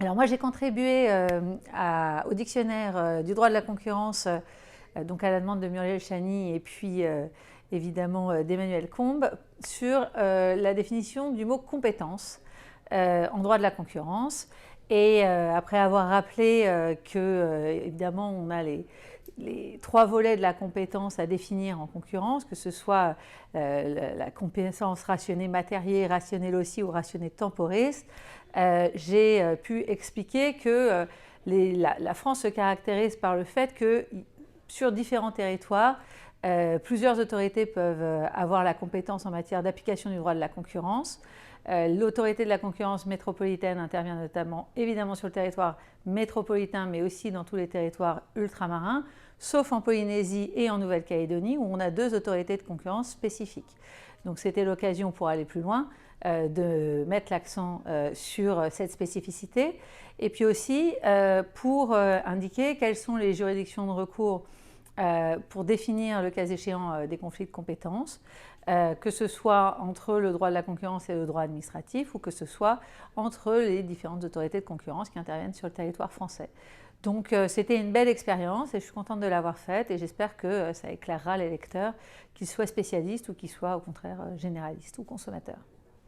Alors moi j'ai contribué au dictionnaire du droit de la concurrence, donc à la demande de Muriel Chany et puis évidemment d'Emmanuel Combes, sur la définition du mot compétence en droit de la concurrence. Et après avoir rappelé que évidemment on a les trois volets de la compétence à définir en concurrence, que ce soit la compétence rationnée matérielle, rationnelle aussi ou rationnée temporis, j'ai pu expliquer que la France se caractérise par le fait que sur différents territoires, plusieurs autorités peuvent avoir la compétence en matière d'application du droit de la concurrence. L'autorité de la concurrence métropolitaine intervient notamment évidemment sur le territoire métropolitain, mais aussi dans tous les territoires ultramarins, sauf en Polynésie et en Nouvelle-Calédonie, où on a deux autorités de concurrence spécifiques. Donc c'était l'occasion pour aller plus loin de mettre l'accent sur cette spécificité, et puis aussi pour indiquer quelles sont les juridictions de recours pour définir le cas échéant des conflits de compétences, que ce soit entre le droit de la concurrence et le droit administratif, ou que ce soit entre les différentes autorités de concurrence qui interviennent sur le territoire français. Donc c'était une belle expérience et je suis contente de l'avoir faite, et j'espère que ça éclairera les lecteurs, qu'ils soient spécialistes ou qu'ils soient au contraire généralistes ou consommateurs.